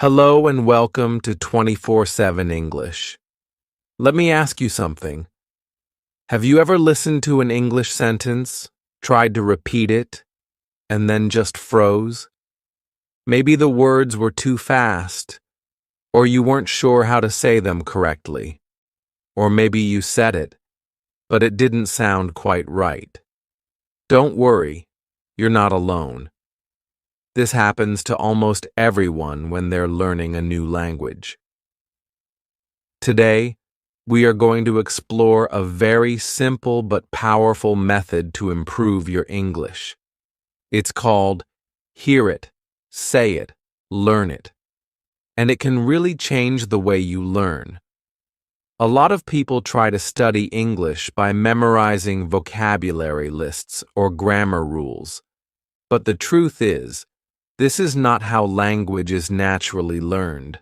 Hello and welcome to 24/7 English. Let me ask you something. Have you ever listened to an English sentence, tried to repeat it, and then just froze? Maybe the words were too fast, or you weren't sure how to say them correctly, or maybe you said it, but it didn't sound quite right. Don't worry, you're not alone. This happens to almost everyone when they're learning a new language. Today, we are going to explore a very simple but powerful method to improve your English. It's called Hear It, Say It, Learn It. And it can really change the way you learn. A lot of people try to study English by memorizing vocabulary lists or grammar rules. But the truth is, this is not how language is naturally learned.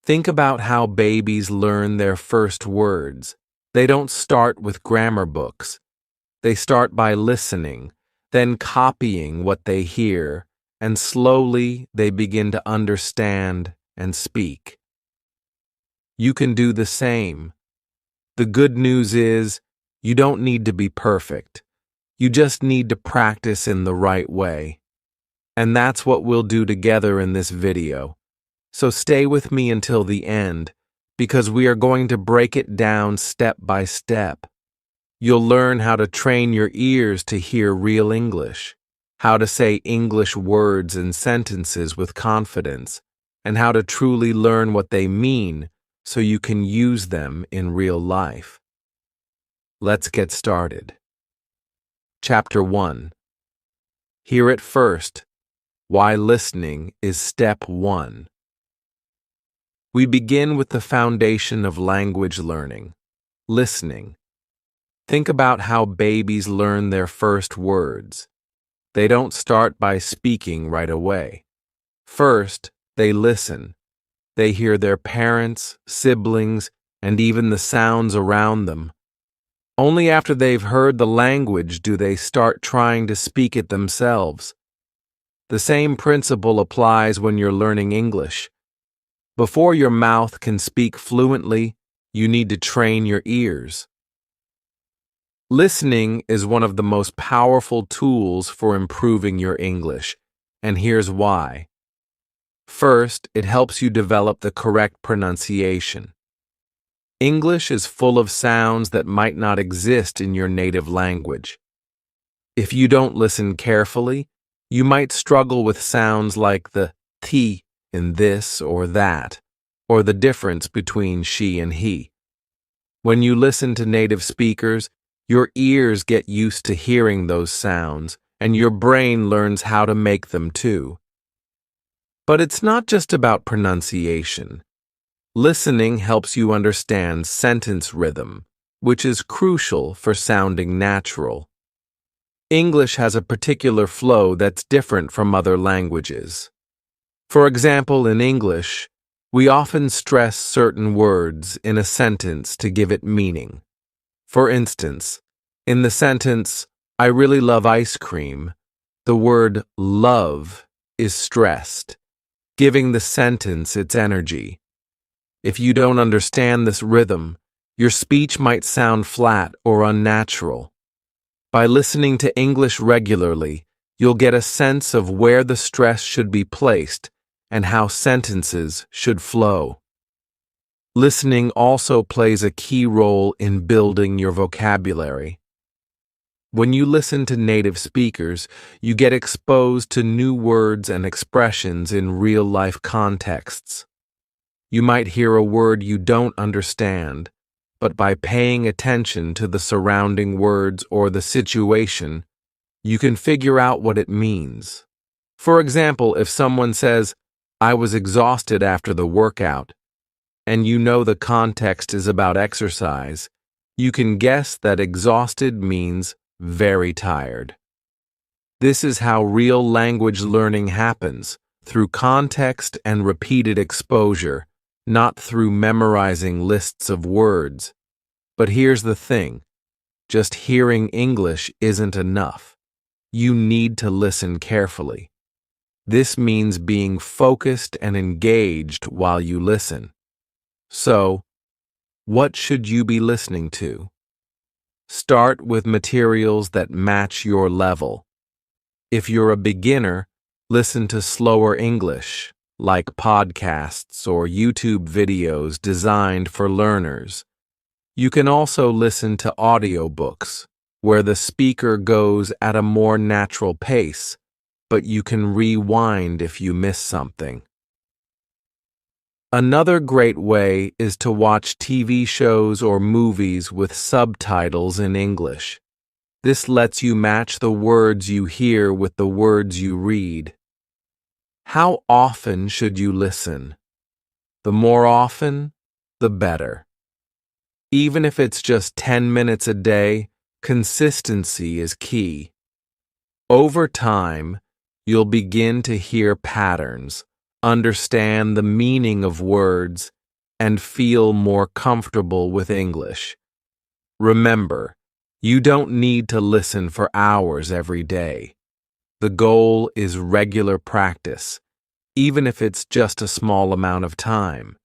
Think about how babies learn their first words. They don't start with grammar books. They start by listening, then copying what they hear, and slowly they begin to understand and speak. You can do the same. The good news is, you don't need to be perfect. You just need to practice in the right way. And that's what we'll do together in this video. So stay with me until the end, because we are going to break it down step by step. You'll learn how to train your ears to hear real English, how to say English words and sentences with confidence, and how to truly learn what they mean so you can use them in real life. Let's get started. Chapter 1. Hear it first. Why listening is step 1. We begin with the foundation of language learning, listening. Think about how babies learn their first words. They don't start by speaking right away. First, they listen. They hear their parents, siblings, and even the sounds around them. Only after they've heard the language do they start trying to speak it themselves. The same principle applies when you're learning English. Before your mouth can speak fluently, you need to train your ears. Listening is one of the most powerful tools for improving your English, and here's why. First, it helps you develop the correct pronunciation. English is full of sounds that might not exist in your native language. If you don't listen carefully, you might struggle with sounds like the t in this or that, or the difference between she and he. When you listen to native speakers, your ears get used to hearing those sounds, and your brain learns how to make them too. But it's not just about pronunciation. Listening helps you understand sentence rhythm, which is crucial for sounding natural. English has a particular flow that's different from other languages. For example, in English, we often stress certain words in a sentence to give it meaning. For instance, in the sentence, "I really love ice cream," the word love is stressed, giving the sentence its energy. If you don't understand this rhythm, your speech might sound flat or unnatural. By listening to English regularly, you'll get a sense of where the stress should be placed and how sentences should flow. Listening also plays a key role in building your vocabulary. When you listen to native speakers, you get exposed to new words and expressions in real-life contexts. You might hear a word you don't understand, but by paying attention to the surrounding words or the situation, you can figure out what it means. For example, if someone says, "I was exhausted after the workout," and you know the context is about exercise, you can guess that exhausted means very tired. This is how real language learning happens, through context and repeated exposure, not through memorizing lists of words. But here's the thing, just hearing English isn't enough. You need to listen carefully. This means being focused and engaged while you listen. So, what should you be listening to? Start with materials that match your level. If you're a beginner, listen to slower English, like podcasts or YouTube videos designed for learners. You can also listen to audiobooks, where the speaker goes at a more natural pace, but you can rewind if you miss something. Another great way is to watch TV shows or movies with subtitles in English. This lets you match the words you hear with the words you read. How often should you listen? The more often, the better. Even if it's just 10 minutes a day, consistency is key. Over time, you'll begin to hear patterns, understand the meaning of words, and feel more comfortable with English. Remember, you don't need to listen for hours every day. The goal is regular practice, even if it's just a small amount of time.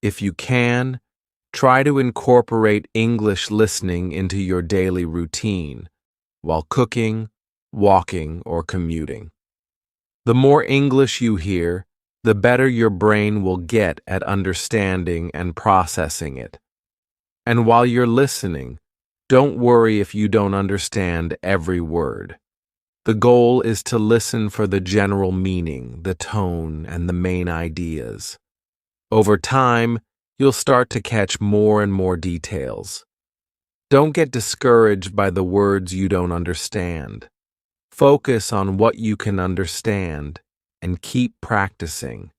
If you can, try to incorporate English listening into your daily routine, while cooking, walking, or commuting. The more English you hear, the better your brain will get at understanding and processing it. And while you're listening, don't worry if you don't understand every word. The goal is to listen for the general meaning, the tone, and the main ideas. Over time, you'll start to catch more and more details. Don't get discouraged by the words you don't understand. Focus on what you can understand and keep practicing.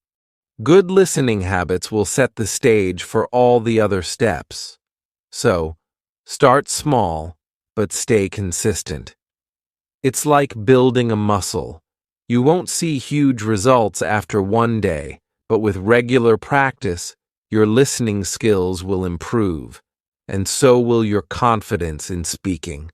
Good listening habits will set the stage for all the other steps. So, start small, but stay consistent. It's like building a muscle. You won't see huge results after one day, but with regular practice, your listening skills will improve, and so will your confidence in speaking.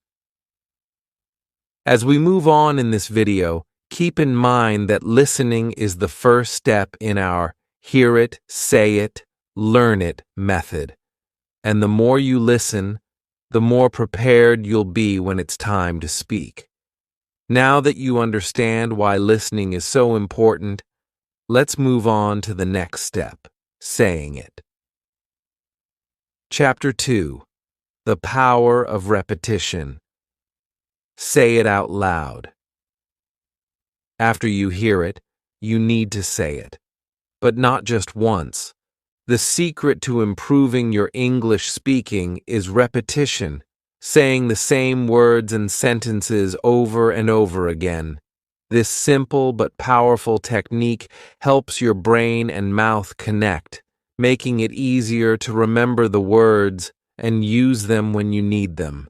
As we move on in this video, keep in mind that listening is the first step in our hear it, say it, learn it method. And the more you listen, the more prepared you'll be when it's time to speak. Now that you understand why listening is so important, let's move on to the next step, saying it. Chapter 2. The Power of Repetition. Say it out loud. After you hear it, you need to say it, but not just once. The secret to improving your English speaking is repetition, saying the same words and sentences over and over again. This simple but powerful technique helps your brain and mouth connect, making it easier to remember the words and use them when you need them.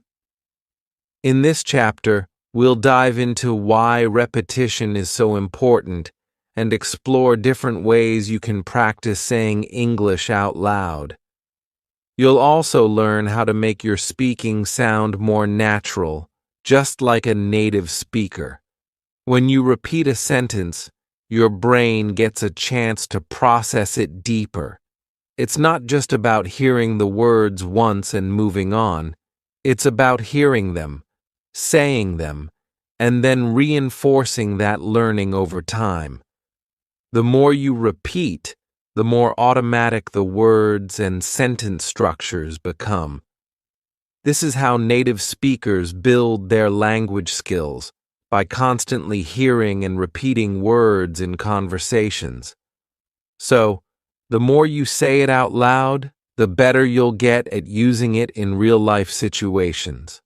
In this chapter, we'll dive into why repetition is so important and explore different ways you can practice saying English out loud. You'll also learn how to make your speaking sound more natural, just like a native speaker. When you repeat a sentence, your brain gets a chance to process it deeper. It's not just about hearing the words once and moving on. It's about hearing them, saying them, and then reinforcing that learning over time. The more you repeat, the more automatic the words and sentence structures become. This is how native speakers build their language skills, by constantly hearing and repeating words in conversations. So, the more you say it out loud, the better you'll get at using it in real-life situations.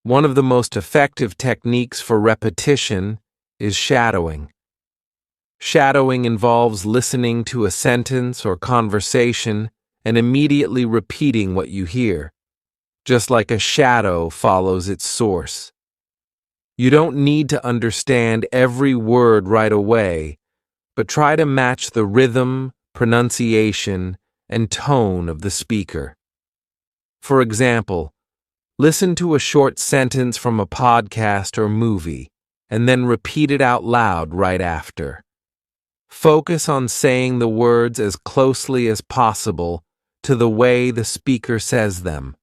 One of the most effective techniques for repetition is shadowing. Shadowing involves listening to a sentence or conversation and immediately repeating what you hear, just like a shadow follows its source. You don't need to understand every word right away, but try to match the rhythm, pronunciation, and tone of the speaker. For example, listen to a short sentence from a podcast or movie. and then repeat it out loud right after. Focus on saying the words as closely as possible to the way the speaker says them.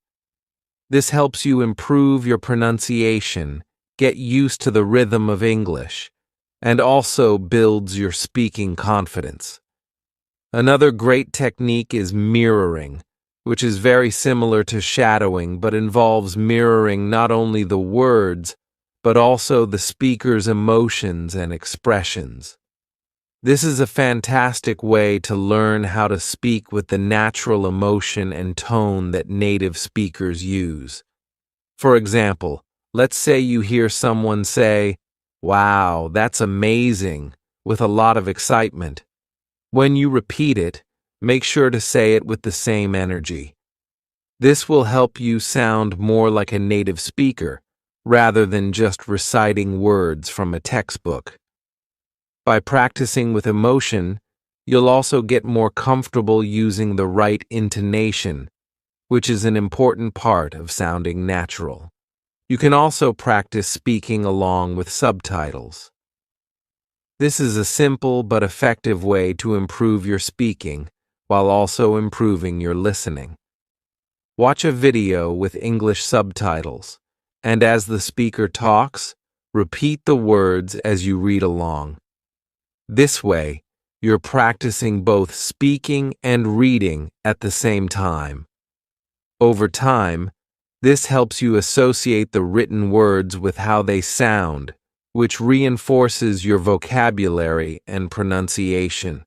This helps you improve your pronunciation, get used to the rhythm of English, and also builds your speaking confidence. Another great technique is mirroring, which is very similar to shadowing but involves mirroring not only the words, but also the speaker's emotions and expressions. This is a fantastic way to learn how to speak with the natural emotion and tone that native speakers use. For example, let's say you hear someone say, "Wow, that's amazing," with a lot of excitement. When you repeat it, make sure to say it with the same energy. This will help you sound more like a native speaker, rather than just reciting words from a textbook. By practicing with emotion, you'll also get more comfortable using the right intonation, which is an important part of sounding natural. You can also practice speaking along with subtitles. This is a simple but effective way to improve your speaking while also improving your listening. Watch a video with English subtitles, and as the speaker talks, repeat the words as you read along. This way, you're practicing both speaking and reading at the same time. Over time, this helps you associate the written words with how they sound, which reinforces your vocabulary and pronunciation.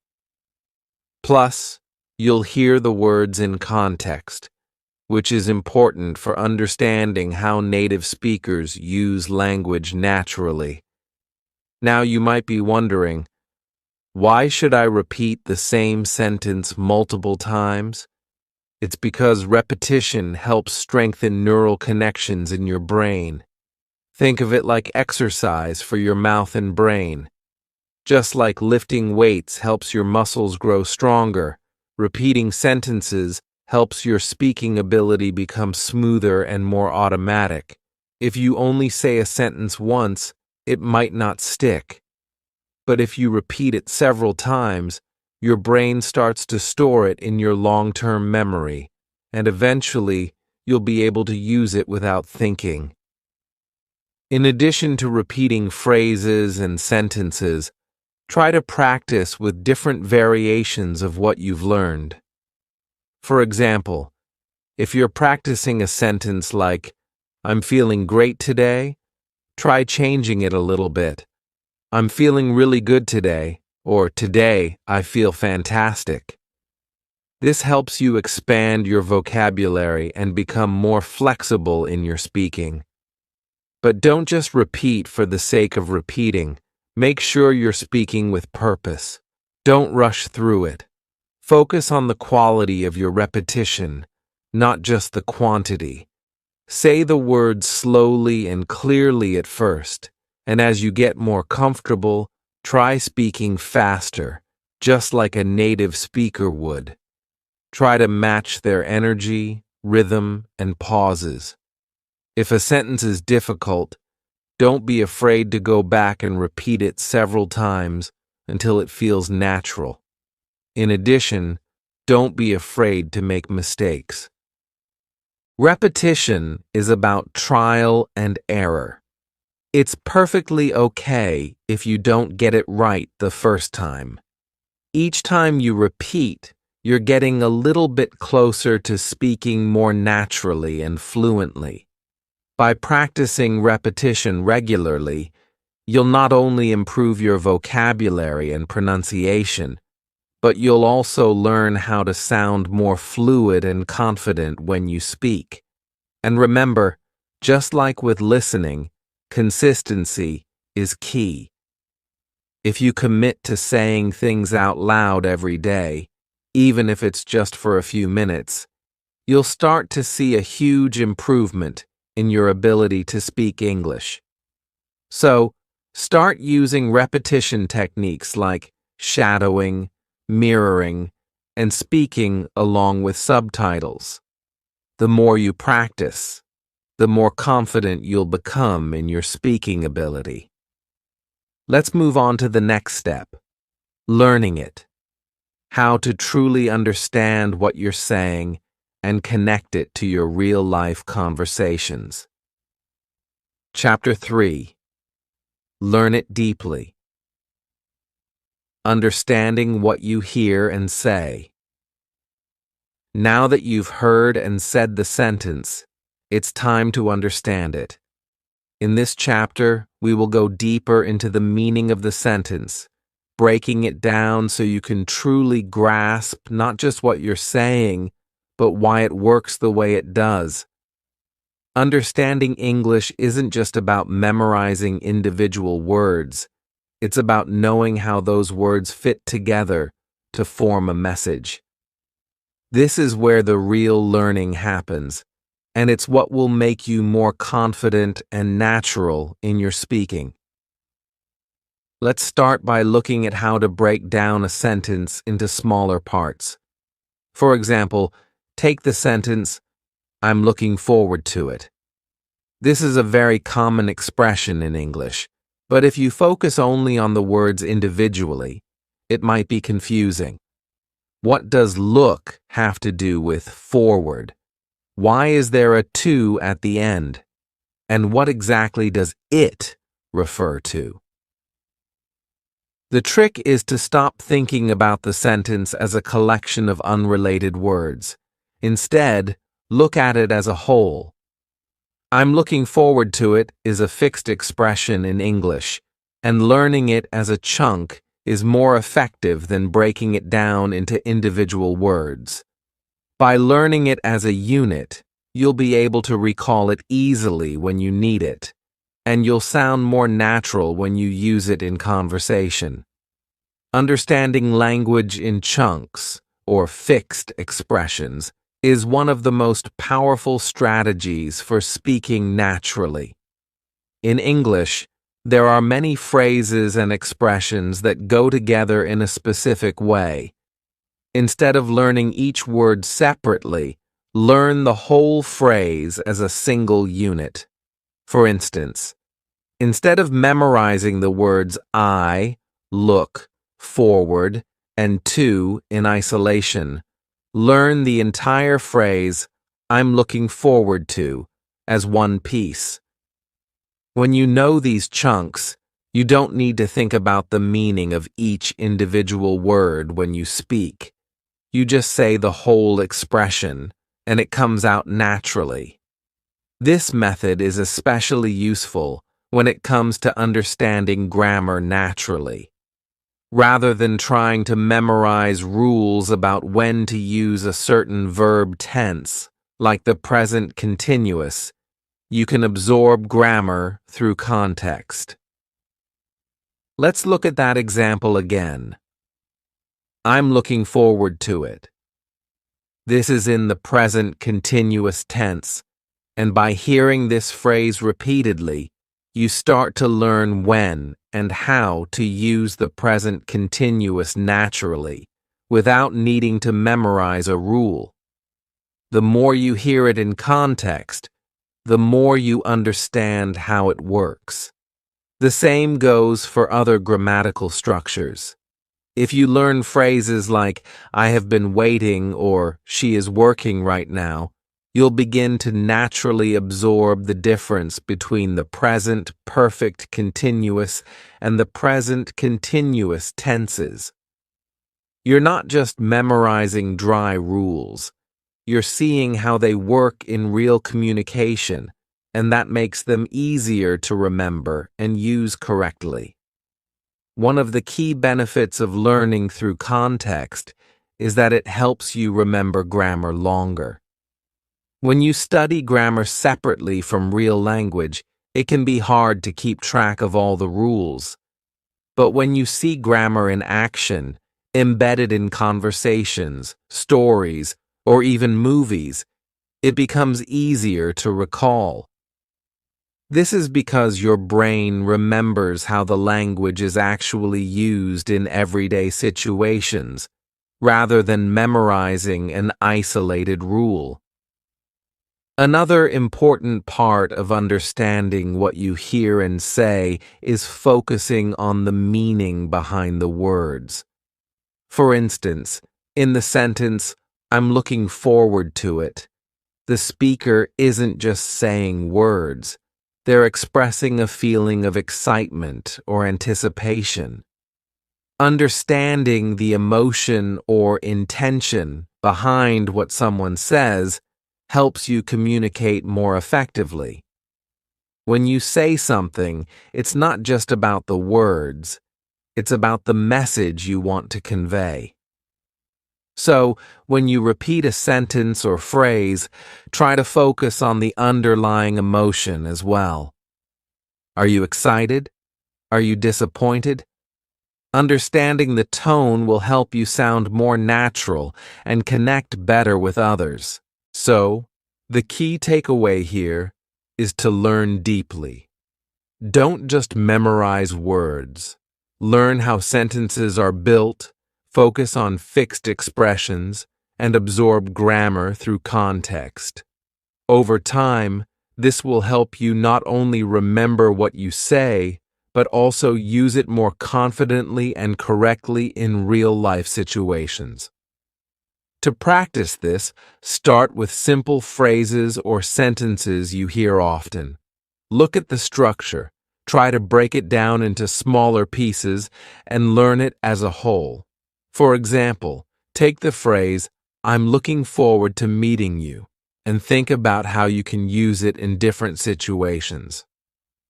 Plus, you'll hear the words in context, which is important for understanding how native speakers use language naturally. Now you might be wondering, why should I repeat the same sentence multiple times? It's because repetition helps strengthen neural connections in your brain. Think of it like exercise for your mouth and brain. Just like lifting weights helps your muscles grow stronger, repeating sentences helps your speaking ability become smoother and more automatic. If you only say a sentence once, it might not stick. But if you repeat it several times, your brain starts to store it in your long-term memory, and eventually you'll be able to use it without thinking. In addition to repeating phrases and sentences, try to practice with different variations of what you've learned. For example, if you're practicing a sentence like, "I'm feeling great today," try changing it a little bit. "I'm feeling really good today," or "Today, I feel fantastic." This helps you expand your vocabulary and become more flexible in your speaking. But don't just repeat for the sake of repeating. Make sure you're speaking with purpose. Don't rush through it. Focus on the quality of your repetition, not just the quantity. Say the words slowly and clearly at first, and as you get more comfortable, try speaking faster, just like a native speaker would. Try to match their energy, rhythm, and pauses. If a sentence is difficult, don't be afraid to go back and repeat it several times until it feels natural. In addition, don't be afraid to make mistakes. Repetition is about trial and error. It's perfectly okay if you don't get it right the first time. Each time you repeat, you're getting a little bit closer to speaking more naturally and fluently. By practicing repetition regularly, you'll not only improve your vocabulary and pronunciation, but you'll also learn how to sound more fluid and confident when you speak. And remember, just like with listening, consistency is key. If you commit to saying things out loud every day, even if it's just for a few minutes, you'll start to see a huge improvement in your ability to speak English. So, start using repetition techniques like shadowing, mirroring, and speaking along with subtitles. The more you practice, the more confident you'll become in your speaking ability. Let's move on to the next step, learning it. How to truly understand what you're saying and connect it to your real-life conversations. Chapter 3. Learn it deeply. Understanding what you hear and say. Now that you've heard and said the sentence, it's time to understand it. In this chapter, we will go deeper into the meaning of the sentence, breaking it down so you can truly grasp not just what you're saying, but why it works the way it does. Understanding English isn't just about memorizing individual words. It's about knowing how those words fit together to form a message. This is where the real learning happens, and it's what will make you more confident and natural in your speaking. Let's start by looking at how to break down a sentence into smaller parts. For example, take the sentence, "I'm looking forward to it." This is a very common expression in English, but if you focus only on the words individually, it might be confusing. What does look have to do with forward? Why is there a to at the end? And what exactly does it refer to? The trick is to stop thinking about the sentence as a collection of unrelated words. Instead, look at it as a whole. "I'm looking forward to it" is a fixed expression in English, and learning it as a chunk is more effective than breaking it down into individual words. By learning it as a unit, you'll be able to recall it easily when you need it, and you'll sound more natural when you use it in conversation. Understanding language in chunks, or fixed expressions, is one of the most powerful strategies for speaking naturally. In English, there are many phrases and expressions that go together in a specific way. Instead of learning each word separately, learn the whole phrase as a single unit. For instance, instead of memorizing the words I, look, forward, and to in isolation, learn the entire phrase "I'm looking forward to" as one piece. When you know these chunks, you don't need to think about the meaning of each individual word when you speak. You just say the whole expression, and it comes out naturally. This method is especially useful when it comes to understanding grammar naturally. Rather than trying to memorize rules about when to use a certain verb tense, like the present continuous, you can absorb grammar through context. Let's look at that example again. "I'm looking forward to it." This is in the present continuous tense, and by hearing this phrase repeatedly, you start to learn when and how to use the present continuous naturally, without needing to memorize a rule. The more you hear it in context, the more you understand how it works. The same goes for other grammatical structures. If you learn phrases like "I have been waiting" or "she is working right now," you'll begin to naturally absorb the difference between the present perfect continuous and the present continuous tenses. You're not just memorizing dry rules. You're seeing how they work in real communication, and that makes them easier to remember and use correctly. One of the key benefits of learning through context is that it helps you remember grammar longer. When you study grammar separately from real language, it can be hard to keep track of all the rules. But when you see grammar in action, embedded in conversations, stories, or even movies, it becomes easier to recall. This is because your brain remembers how the language is actually used in everyday situations, rather than memorizing an isolated rule. Another important part of understanding what you hear and say is focusing on the meaning behind the words. For instance, in the sentence, "I'm looking forward to it," the speaker isn't just saying words, they're expressing a feeling of excitement or anticipation. Understanding the emotion or intention behind what someone says helps you communicate more effectively. When you say something, it's not just about the words, it's about the message you want to convey. So, when you repeat a sentence or phrase, try to focus on the underlying emotion as well. Are you excited? Are you disappointed? Understanding the tone will help you sound more natural and connect better with others. So, the key takeaway here is to learn deeply. Don't just memorize words. Learn how sentences are built, focus on fixed expressions, and absorb grammar through context. Over time, this will help you not only remember what you say, but also use it more confidently and correctly in real-life situations. To practice this, start with simple phrases or sentences you hear often. Look at the structure, try to break it down into smaller pieces, and learn it as a whole. For example, take the phrase, "I'm looking forward to meeting you," and think about how you can use it in different situations.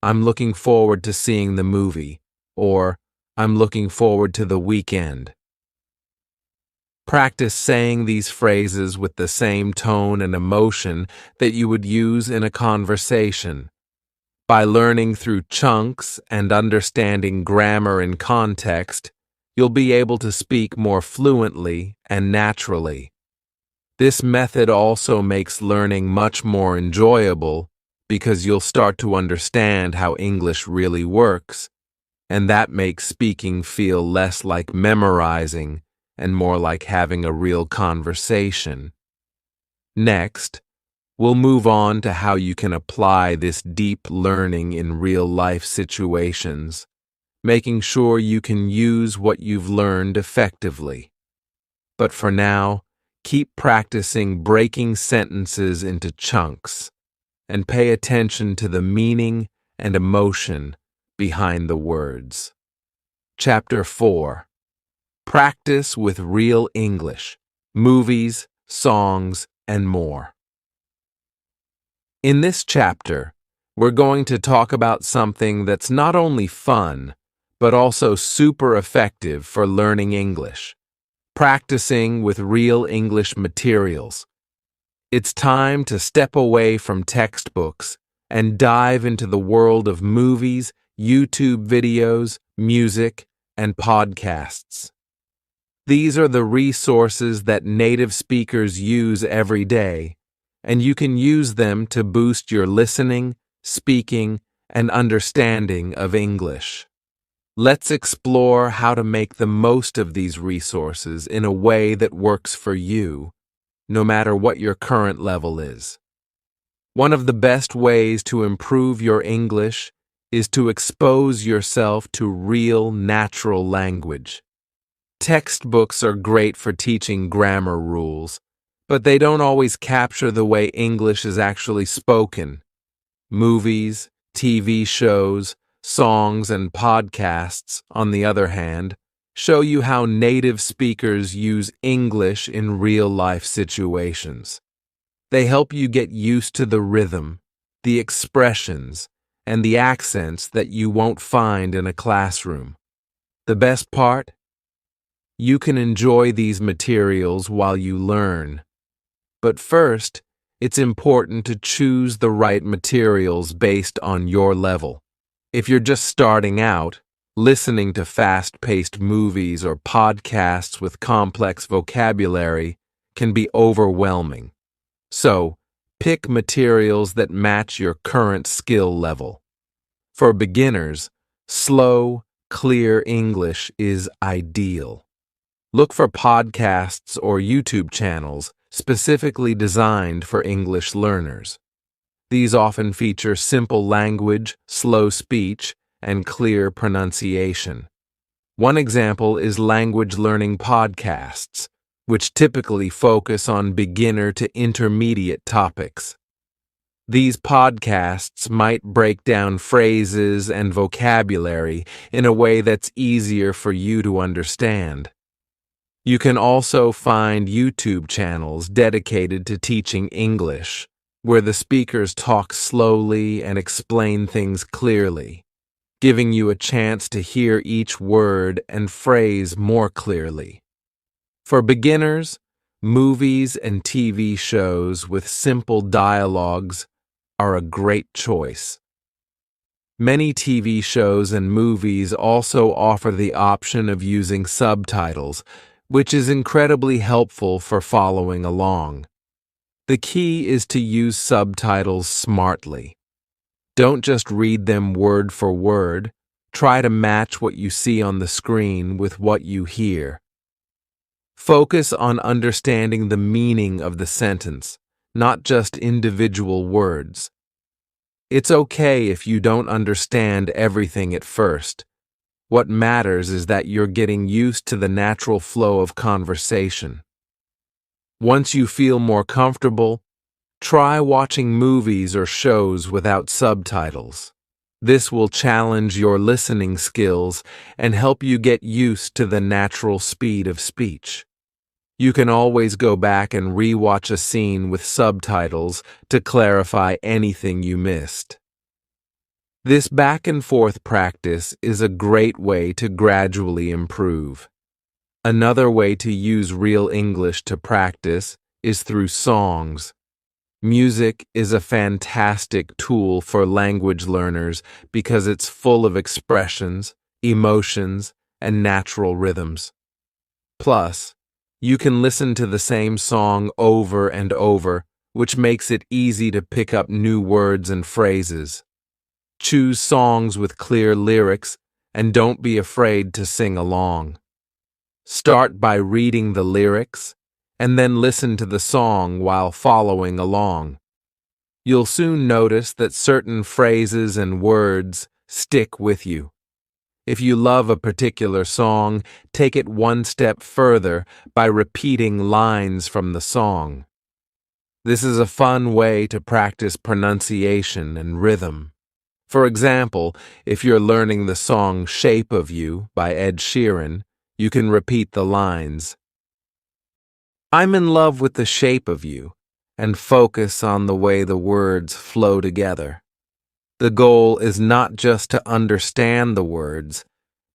"I'm looking forward to seeing the movie," or "I'm looking forward to the weekend." Practice saying these phrases with the same tone and emotion that you would use in a conversation. By learning through chunks and understanding grammar and context, you'll be able to speak more fluently and naturally. This method also makes learning much more enjoyable because you'll start to understand how English really works, and that makes speaking feel less like memorizing and more like having a real conversation. Next, we'll move on to how you can apply this deep learning in real-life situations, making sure you can use what you've learned effectively. But for now, keep practicing breaking sentences into chunks and pay attention to the meaning and emotion behind the words. Chapter 4. Practice with real English, movies, songs, and more. In this chapter, we're going to talk about something that's not only fun, but also super effective for learning English: practicing with real English materials. It's time to step away from textbooks and dive into the world of movies, YouTube videos, music, and podcasts. These are the resources that native speakers use every day, and you can use them to boost your listening, speaking, and understanding of English. Let's explore how to make the most of these resources in a way that works for you, no matter what your current level is. One of the best ways to improve your English is to expose yourself to real, natural language. Textbooks are great for teaching grammar rules, but they don't always capture the way English is actually spoken. Movies, TV shows, songs, and podcasts, on the other hand, show you how native speakers use English in real-life situations. They help you get used to the rhythm, the expressions, and the accents that you won't find in a classroom. The best part? You can enjoy these materials while you learn. But first, it's important to choose the right materials based on your level. If you're just starting out, listening to fast-paced movies or podcasts with complex vocabulary can be overwhelming. So, pick materials that match your current skill level. For beginners, slow, clear English is ideal. Look for podcasts or YouTube channels specifically designed for English learners. These often feature simple language, slow speech, and clear pronunciation. One example is language learning podcasts, which typically focus on beginner to intermediate topics. These podcasts might break down phrases and vocabulary in a way that's easier for you to understand. You can also find YouTube channels dedicated to teaching English, where the speakers talk slowly and explain things clearly, giving you a chance to hear each word and phrase more clearly. For beginners, movies and TV shows with simple dialogues are a great choice. Many TV shows and movies also offer the option of using subtitles, which is incredibly helpful for following along. The key is to use subtitles smartly. Don't just read them word for word. Try to match what you see on the screen with what you hear. Focus on understanding the meaning of the sentence, not just individual words. It's okay if you don't understand everything at first. What matters is that you're getting used to the natural flow of conversation. Once you feel more comfortable, try watching movies or shows without subtitles. This will challenge your listening skills and help you get used to the natural speed of speech. You can always go back and rewatch a scene with subtitles to clarify anything you missed. This back and forth practice is a great way to gradually improve. Another way to use real English to practice is through songs. Music is a fantastic tool for language learners because it's full of expressions, emotions, and natural rhythms. Plus, you can listen to the same song over and over, which makes it easy to pick up new words and phrases. Choose songs with clear lyrics and don't be afraid to sing along. Start by reading the lyrics and then listen to the song while following along. You'll soon notice that certain phrases and words stick with you. If you love a particular song, take it one step further by repeating lines from the song. This is a fun way to practice pronunciation and rhythm. For example, if you're learning the song Shape of You by Ed Sheeran, you can repeat the lines. I'm in love with the shape of you, and focus on the way the words flow together. The goal is not just to understand the words,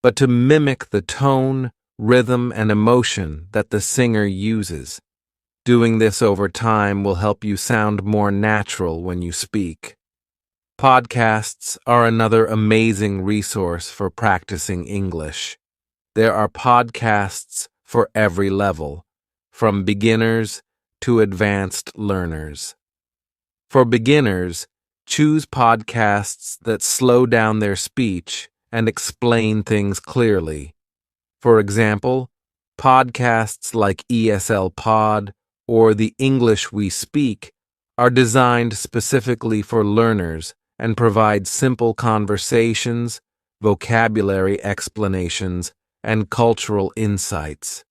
but to mimic the tone, rhythm, and emotion that the singer uses. Doing this over time will help you sound more natural when you speak. Podcasts are another amazing resource for practicing English. There are podcasts for every level, from beginners to advanced learners. For beginners, choose podcasts that slow down their speech and explain things clearly. For example, podcasts like ESL Pod or The English We Speak are designed specifically for learners and provide simple conversations, vocabulary explanations, and cultural insights.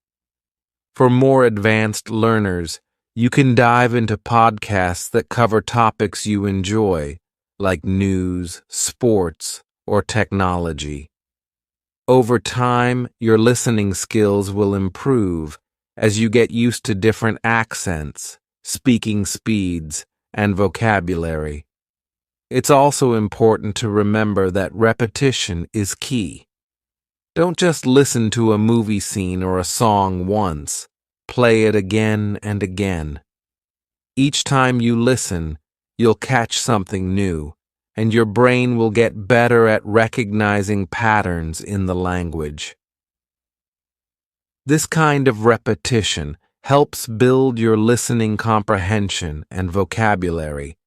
For more advanced learners, you can dive into podcasts that cover topics you enjoy, like news, sports, or technology. Over time, your listening skills will improve as you get used to different accents, speaking speeds, and vocabulary. It's also important to remember that repetition is key. Don't just listen to a movie scene or a song once. Play it again and again. Each time you listen, you'll catch something new, and your brain will get better at recognizing patterns in the language. This kind of repetition helps build your listening comprehension and vocabulary,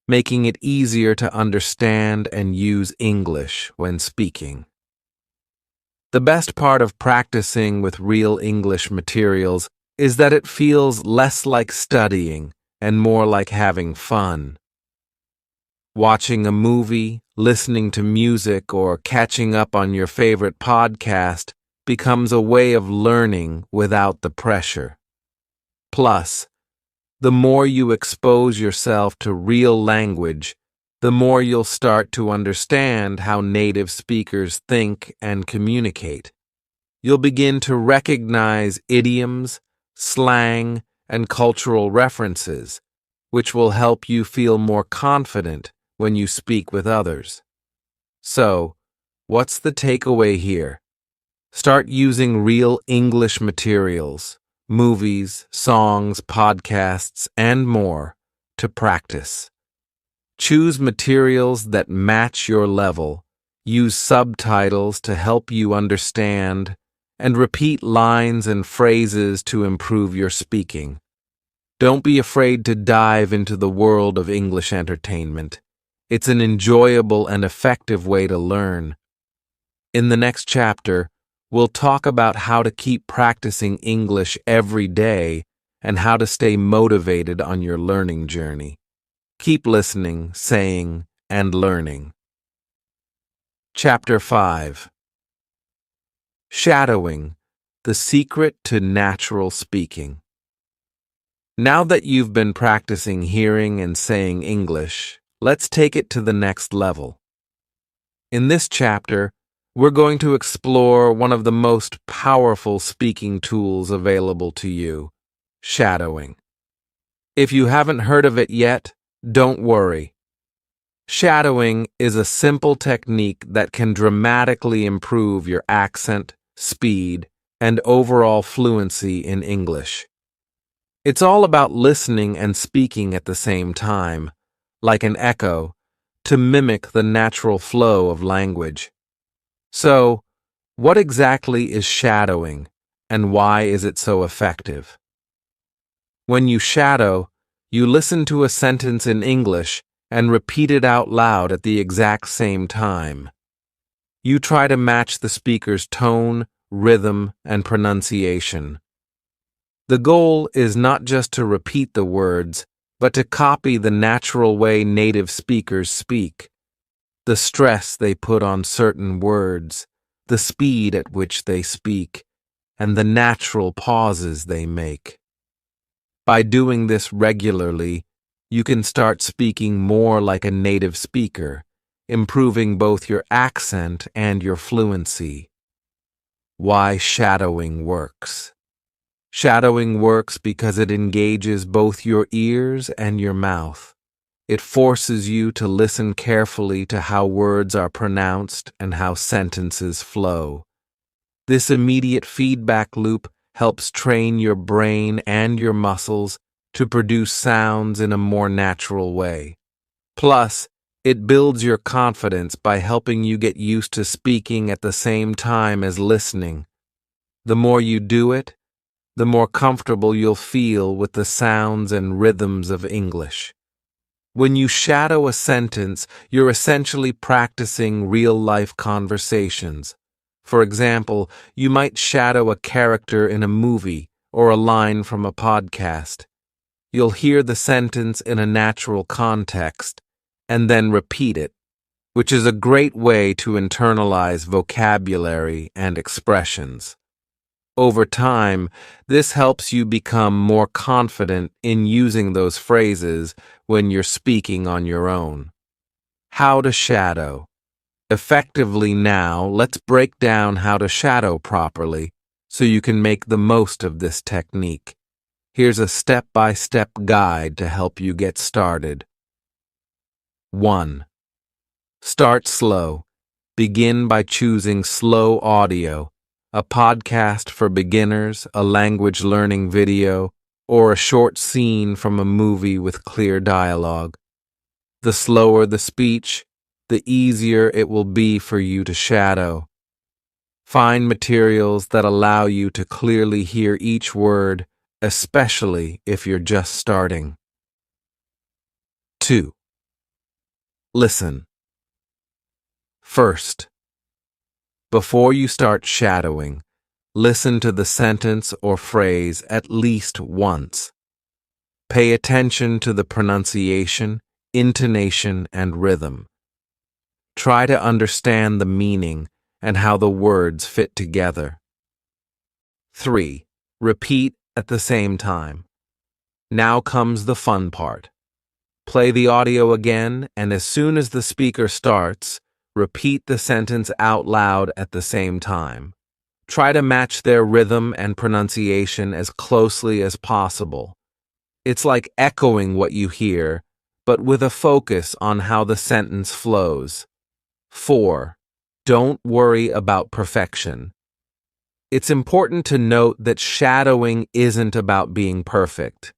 making it easier to understand and use English when speaking. The best part of practicing with real English materials is that it feels less like studying and more like having fun. Watching a movie, listening to music, or catching up on your favorite podcast becomes a way of learning without the pressure. Plus, the more you expose yourself to real language, the more you'll start to understand how native speakers think and communicate. You'll begin to recognize idioms, slang, and cultural references, which will help you feel more confident when you speak with others. So, what's the takeaway here? Start using real English materials, movies, songs, podcasts, and more to practice. Choose materials that match your level, use subtitles to help you understand, and repeat lines and phrases to improve your speaking. Don't be afraid to dive into the world of English entertainment. It's an enjoyable and effective way to learn. In the next chapter, we'll talk about how to keep practicing English every day and how to stay motivated on your learning journey. Keep listening, saying, and learning. Chapter 5. Shadowing, the secret to natural speaking. Now that you've been practicing hearing and saying English, let's take it to the next level. In this chapter, we're going to explore one of the most powerful speaking tools available to you, shadowing. If you haven't heard of it yet, don't worry. Shadowing is a simple technique that can dramatically improve your accent, speed, and overall fluency in English. It's all about listening and speaking at the same time, like an echo, to mimic the natural flow of language. So, what exactly is shadowing, and why is it so effective? When you shadow, you listen to a sentence in English and repeat it out loud at the exact same time. You try to match the speaker's tone, rhythm, and pronunciation. The goal is not just to repeat the words, but to copy the natural way native speakers speak, the stress they put on certain words, the speed at which they speak, and the natural pauses they make. By doing this regularly, you can start speaking more like a native speaker, improving both your accent and your fluency. Why shadowing works. Shadowing works because it engages both your ears and your mouth. It forces you to listen carefully to how words are pronounced and how sentences flow. This immediate feedback loop helps train your brain and your muscles to produce sounds in a more natural way. Plus, it builds your confidence by helping you get used to speaking at the same time as listening. The more you do it, the more comfortable you'll feel with the sounds and rhythms of English. When you shadow a sentence, you're essentially practicing real-life conversations. For example, you might shadow a character in a movie or a line from a podcast. You'll hear the sentence in a natural context and then repeat it, which is a great way to internalize vocabulary and expressions. Over time, this helps you become more confident in using those phrases when you're speaking on your own. How to shadow. Effectively now, let's break down how to shadow properly so you can make the most of this technique. Here's a step-by-step guide to help you get started. 1. Start slow. Begin by choosing slow audio, a podcast for beginners, a language learning video, or a short scene from a movie with clear dialogue. The slower the speech, the easier it will be for you to shadow. Find materials that allow you to clearly hear each word, especially if you're just starting. 2. Listen. First, before you start shadowing, Listen to the sentence or phrase at least once. Pay attention to the pronunciation, intonation, and rhythm. Try to understand the meaning and how the words fit together. 3. Repeat at the same time. Now comes the fun part. Play the audio again, and as soon as the speaker starts, repeat the sentence out loud at the same time. Try to match their rhythm and pronunciation as closely as possible. It's like echoing what you hear, but with a focus on how the sentence flows. 4. Don't worry about perfection. It's important to note that shadowing isn't about being perfect.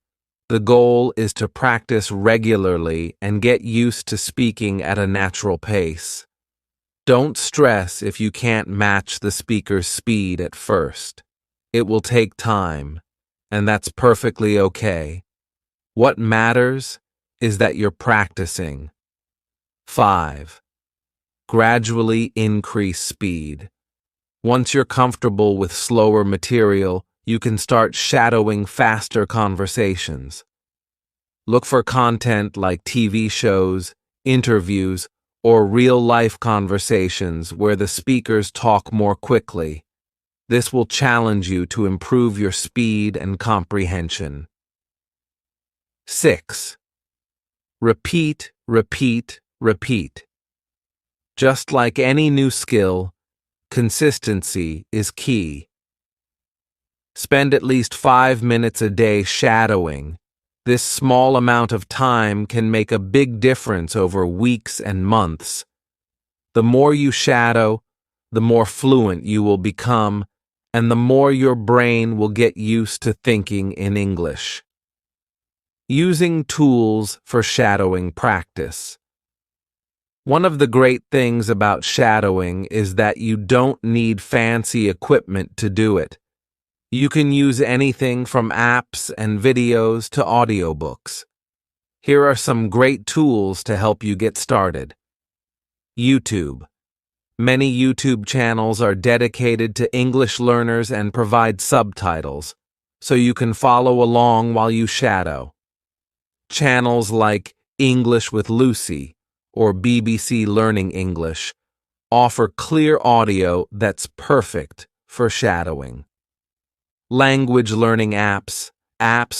The goal is to practice regularly and get used to speaking at a natural pace. Don't stress if you can't match the speaker's speed at first. It will take time, and that's perfectly okay. What matters is that you're practicing. 5. Gradually increase speed. Once you're comfortable with slower material, you can start shadowing faster conversations. Look for content like TV shows, interviews, or real-life conversations where the speakers talk more quickly. This will challenge you to improve your speed and comprehension. 6. Repeat, repeat, repeat. Just like any new skill, consistency is key. Spend at least 5 minutes a day shadowing. This small amount of time can make a big difference over weeks and months. The more you shadow, the more fluent you will become, and the more your brain will get used to thinking in English. Using tools for shadowing practice. One of the great things about shadowing is that you don't need fancy equipment to do it. You can use anything from apps and videos to audiobooks. Here are some great tools to help you get started. YouTube. Many YouTube channels are dedicated to English learners and provide subtitles, so you can follow along while you shadow. Channels like English with Lucy or BBC Learning English offer clear audio that's perfect for shadowing. Language learning apps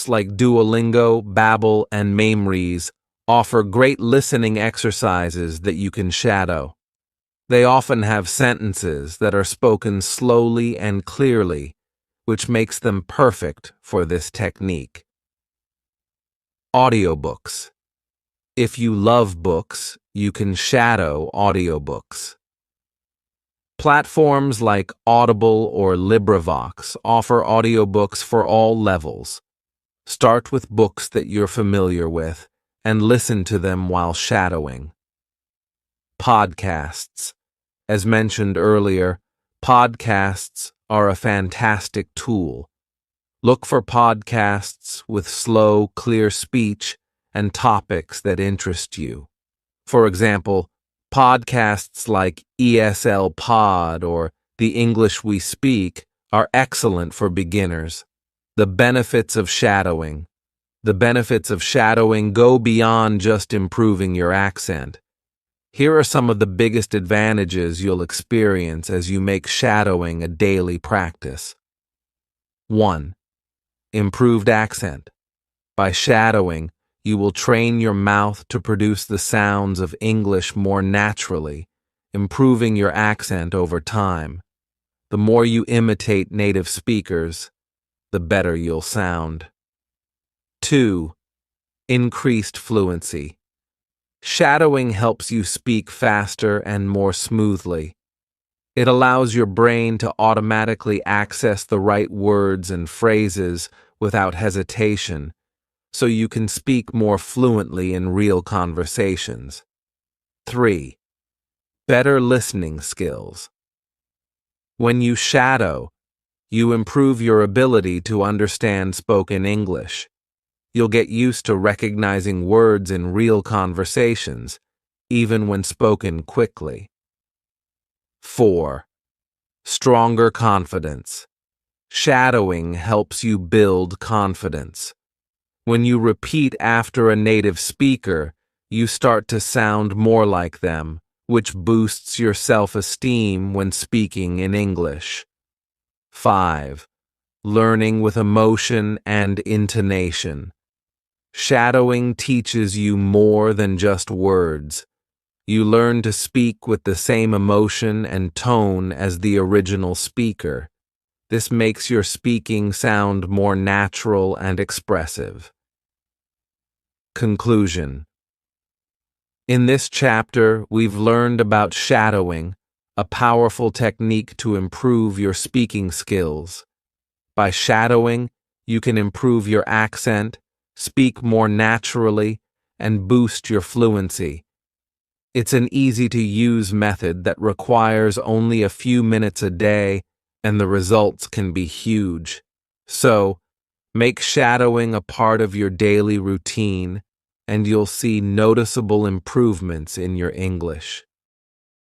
like Duolingo, Babbel, and Memrise offer great listening exercises that you can shadow. They often have sentences that are spoken slowly and clearly, which makes them perfect for this technique. Audiobooks. If you love books, you can shadow audiobooks. Platforms like Audible or LibriVox offer audiobooks for all levels. Start with books that you're familiar with and listen to them while shadowing. Podcasts. As mentioned earlier, podcasts are a fantastic tool. Look for podcasts with slow, clear speech and topics that interest you. For example, podcasts like ESL Pod or The English We Speak are excellent for beginners. The benefits of shadowing. The benefits of shadowing go beyond just improving your accent. Here are some of the biggest advantages you'll experience as you make shadowing a daily practice. 1. Improved accent. By shadowing, you will train your mouth to produce the sounds of English more naturally, improving your accent over time. The more you imitate native speakers, the better you'll sound. 2. Increased fluency. Shadowing helps you speak faster and more smoothly. It allows your brain to automatically access the right words and phrases without hesitation, so you can speak more fluently in real conversations. 3. Better listening skills. When you shadow, you improve your ability to understand spoken English. You'll get used to recognizing words in real conversations, even when spoken quickly. 4. Stronger confidence. Shadowing helps you build confidence. When you repeat after a native speaker, you start to sound more like them, which boosts your self-esteem when speaking in English. 5. Learning with emotion and intonation. Shadowing teaches you more than just words. You learn to speak with the same emotion and tone as the original speaker. This makes your speaking sound more natural and expressive. Conclusion. In this chapter, we've learned about shadowing, a powerful technique to improve your speaking skills. By shadowing, you can improve your accent, speak more naturally, and boost your fluency. It's an easy-to-use method that requires only a few minutes a day, and the results can be huge. So, make shadowing a part of your daily routine, and you'll see noticeable improvements in your English.